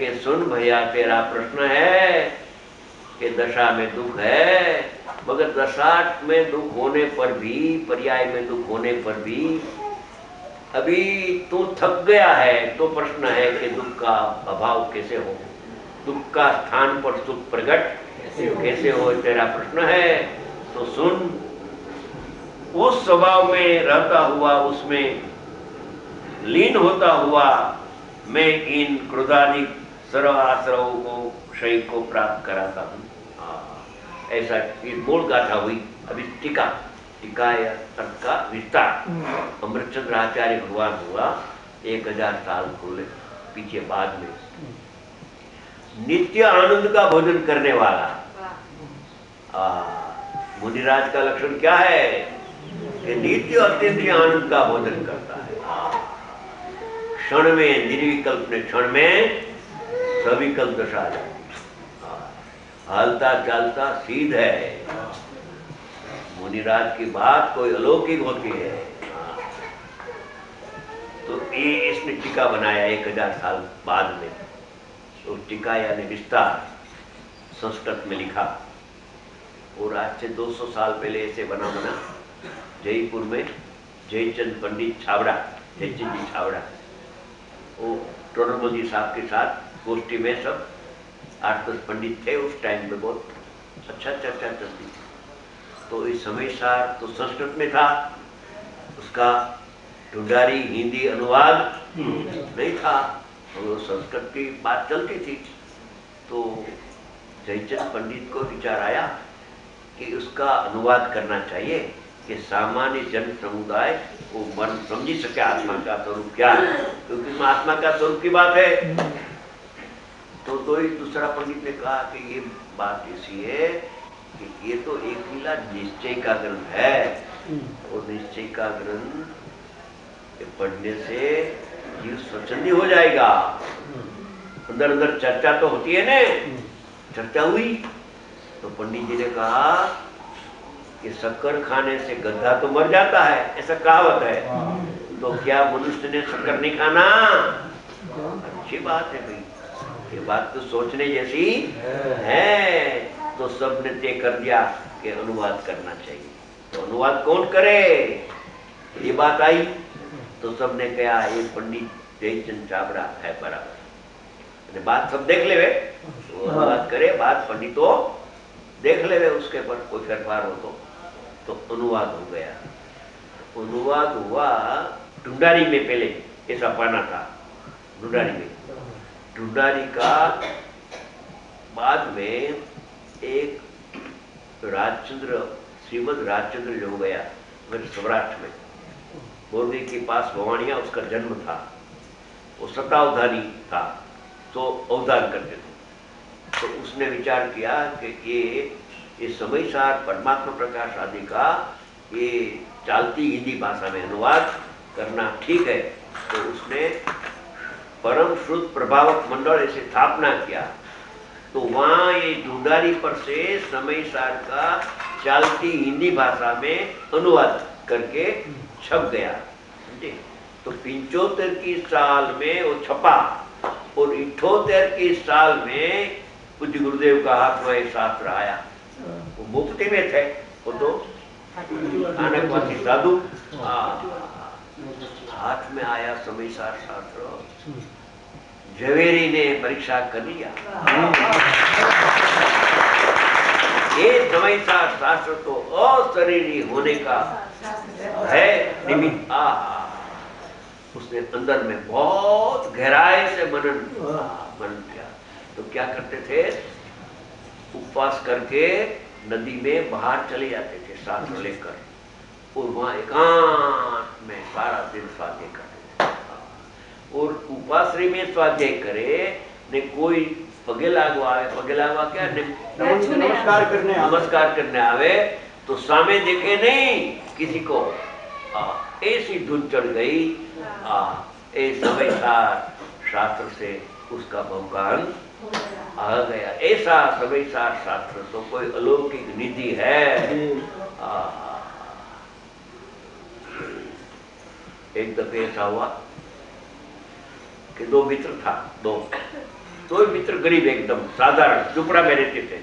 कि सुन भैया, तेरा प्रश्न है कि दशा में दुख है, मगर दशा में दुख होने पर भी, पर्याय में दुख होने पर भी अभी तू थक गया है, तो प्रश्न है कि दुख का अभाव कैसे हो, दुख का स्थान पर सुख प्रकट कैसे हो, तेरा प्रश्न है। तो सुन, उस स्वभाव में रहता हुआ, उसमें लीन होता हुआ मैं इन क्रोधादि सर्व आश्रवों को, क्षय को प्राप्त कराता हूँ। ऐसा इस मूल गाथा हुई। अभी टीका या अर्थ का विस्तार अमृतचंद्र आचार्य भगवान हुआ 1000 साल पीछे बाद में। नित्य आनंद का भोजन करने वाला मुनिराज का लक्षण क्या है कि नित्य अत्यंत आनंद का भोजन करता है। क्षण में, निर्विकल्प ने क्षण में सविकल्प दशा आ जाती, हालता चालता सीध है। मुनिराज की बात कोई अलौकिक होती है। तो ये इसने टीका बनाया 1000 साल बाद में। तो टीका यानी विस्तार संस्कृत में लिखा, और आज से 200 साल पहले ऐसे बना जयपुर में जयचंद पंडित छावड़ा, जयचंद जी छावड़ा, वो टोडरमल जी साहब के साथ गोष्ठी में सब 8-10 पंडित थे। उस टाइम पे बहुत अच्छा चर्चा चलती थी। तो इस समय सार तो संस्कृत में था, उसका ढूंढारी हिंदी अनुवाद नहीं था, और संस्कृत की बात चलती थी। तो जयचंद पंडित को विचार आया कि उसका अनुवाद करना चाहिए कि सामान्य जन समुदाय को मन समझी सके आत्मा का स्वरूप क्या है, क्योंकि इसमें आत्मा का स्वरूप की बात है। तो ही दूसरा पंडित ने कहा कि ये बात ऐसी है कि ये तो एक लीला निश्चय का ग्रंथ है, और निश्चय का ग्रंथ पढ़ने से जीव स्वच्छंदी हो जाएगा। अंदर अंदर चर्चा तो होती है ना, चर्चा हुई। तो पंडित जी ने कहा कि शक्कर खाने से गधा तो मर जाता है, ऐसा कहावत है, तो क्या मनुष्य ने शक्कर नहीं खाना? अच्छी बात है भाई, ये बात तो सोचने जैसी है। तो सबने तय कर दिया कि अनुवाद करना चाहिए। तो अनुवाद कौन करे, ये बात आई। तो सबने कहा ये पंडित जयचंद छाबड़ा है बराबर, बात सब देख ले, तो अनुवाद करे, बात पंडितों देख ले, उसके पर कोई फेरफार हो तो अनुवाद हो गया। अनुवाद हुआ ढूंढारी में, पहले ऐसा पाना था ढूंढारी में। ढूंढारी का बाद में एक राजचंद्र, श्रीमद राजचंद्र जो हो गया सौराष्ट्र में, बोरगी के पास भवानिया उसका जन्म था। वो शतावधानी था, तो अवधान करते थे। तो उसने विचार किया कि ये समय सार परमात्मा प्रकाश आदि का ये चालती हिंदी भाषा में अनुवाद करना ठीक है। तो उसने परम शुद्ध प्रभावक मंडल ऐसे स्थापना किया। तो वहाँ ये ढूंढारी पर से समय सार का चालती हिंदी भाषा में अनुवाद करके छप गया, समझे। तो 75 की साल में वो छपा, और 78 की साल में पूज्य गुरुदेव का हाथ में एक शास्त्र आया। वो मुफ्ती में थे, वो तो नानकवासी साधु, हाथ में आया समय सार शास्त्र। झवेरी ने परीक्षा कर लिया, ये समय सार शास्त्र तो अशरीरी होने का है निमित्त। उसने अंदर में बहुत गहराई से मनन किया। तो क्या करते थे, उपवास करके नदी में बाहर चले जाते थे शास्त्र लेकर, और वहां एकांत में सारा दिन स्वाध्याय करते थे। और उपाश्रय में स्वाध्याय करे ने कोई पगे लागवा आवे, पगे लागवा क्या नमस्कार करने आवे, तो सामने देखे नहीं किसी को, ऐसी धुन चढ़ गई। समय सार शास्त्र से उसका भवकान आ गया। ऐसा समय सार शास्त्र तो कोई अलौकिक निधि है। एक दफे ऐसा हुआ कि 2 मित्र था, 2 तो मित्र गरीब एकदम साधारण झुपड़ा में रहते थे,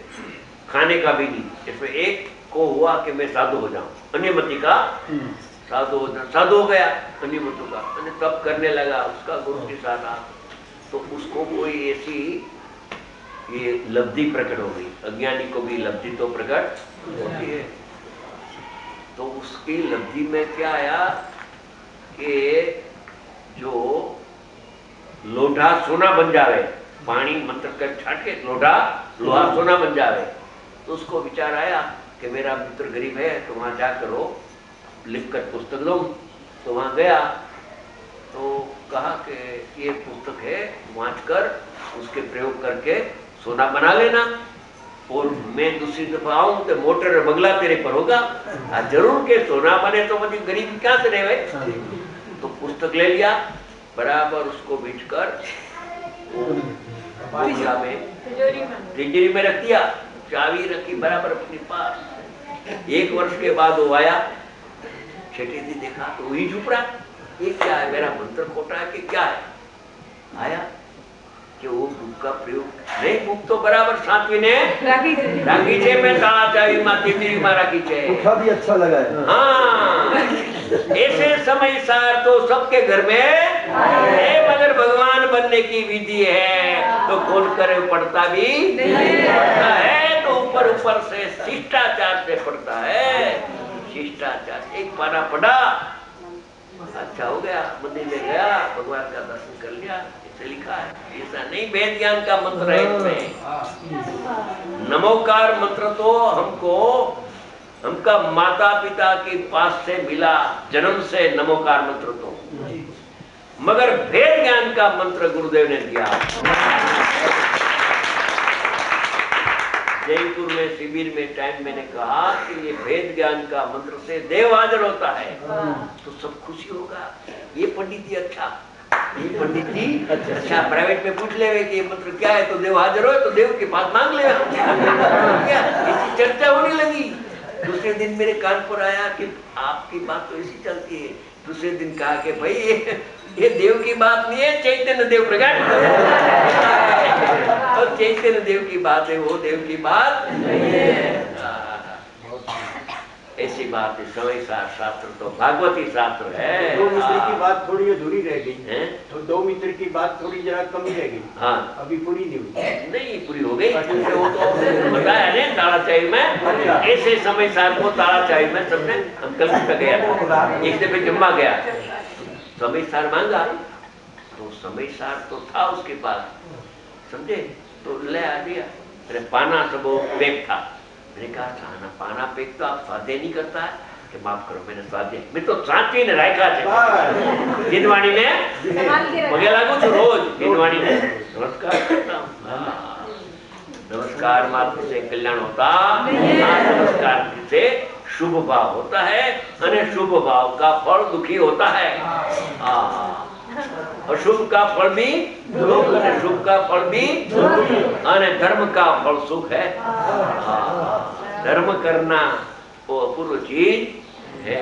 खाने का भी नहीं। इसमें एक को हुआ कि मैं साधु हो जाऊं, अन्यमति का साधु हो गया अन्यमतु का, तब करने लगा, उसका गुरु के साथ आ, तो उसको कोई ऐसी ये लब्धि प्रकट हो गई। अज्ञानी को भी लब्धि तो प्रकट होती है। तो उसकी लब्धि में क्या आया कि जो लोढ़ा सोना बन जावे, पानी मंत्र कर छाट के लोढ़ा लोहा सोना बन जावे, तो उसको विचार आया कि मेरा मित्र गरीब है, तो वहां जाकर लिख कर पुस्तक लो। तो वहां गया तो कहा कि ये पुस्तक है, वाँच कर उसके प्रयोग करके सोना बना लेना, और मैं दूसरी दफा आऊं तो मोटर बंगला तेरे पर होगा। जरूर के सोना बने तो मुझे गरीब क्या से रहे। तो पुस्तक ले लिया, बराबर उसको बीच कर बंगला में तिजोरी में रख दिया, चाबी रखी बराबर अपने पास। 1 वर्ष के बाद वो आया, छठी दी देखा तो वही झुपड़ा, ये क्या है, मेरा मंत्र खोटा है कि क्या है। आया कि वो बुक का प्रयोग नहीं, बुक तो बराबर सातवीं ने राखी छे, मैं ताला चावी मां तिजोरी में राखी छे। उठा भी अच्छा लगा है। हाँ, ऐसे समय सार तो सबके घर में है, मगर भगवान बनने की विधि है तो खोल कर पढ़ता भी पढ़ता है, तो ऊपर ऊपर से शिष्टाचार से पढ़ता है। शिष्टाचार, एक पाना पढ़ा, अच्छा हो गया, मंदिर में गया, भगवान का दर्शन कर लिया, इसे लिखा है। ऐसा नहीं, वेद ज्ञान का मंत्र है इसमें। नमोकार मंत्र तो हमका माता पिता के पास से मिला, जन्म से नमोकार मंत्र तो, मगर वेद ज्ञान का मंत्र गुरुदेव ने दिया। जयपुर में शिविर में टाइम मैंने कहा कि ये वेद ज्ञान का मंत्र से देव हाजिर होता है, तो सब खुशी होगा। ये पंडित जी अच्छा, ये पंडित जी अच्छा, प्राइवेट में पूछ ले कि ये मंत्र क्या है, तो देव हाजिर हो, तो देव के पास मांग ले। ऐसी चर्चा होने लगी। दूसरे दिन मेरे कान पर आया कि आपकी बात तो ऐसी चलती है। दूसरे दिन कहा कि भाई ये देव की बात नहीं है, चैतन्य देव प्रकट, और चैतन्य देव की बात है, वो देव की बात नहीं है। ऐसी बात है। समय शास्त्र तो भागवती शास्त्र है। 2 मित्र की बात थोड़ी अधूरी रह गई है, तो 2 मित्र की बात थोड़ी जरा कमी रह गई। हाँ, अभी पूरी नहीं हुई। नहीं पूरी हो गई, वो तो बताया ने ताला चाई में। ऐसे समय सार को ताला चाई में सबने अंकल का गया था, एक दफे जम्मा गया, समय सार मांगा, तो समय सार तो था उसके पास, समझे, तो ले आ दिया। अरे पाना सब पैक था। मैंने कहा साना पाना पैक तो आप स्वाध्याय नहीं करता है कि माफ करो, मैंने स्वाध्याय, मैं तो साची ने राखा है दिनवाणी में मगे लागू छु रोज दिनवाणी में नमस्कार करता हूँ। नमस्कार मात्र से कल्याण होता, नमस्कार से शुभ भाव होता है, और शुभ भाव का फल दुखी होता है। अशुभ का फल भी दुख, शुभ का फल भी धर्म का फल सुख है। धर्म करना वो अपूर्व चीज है।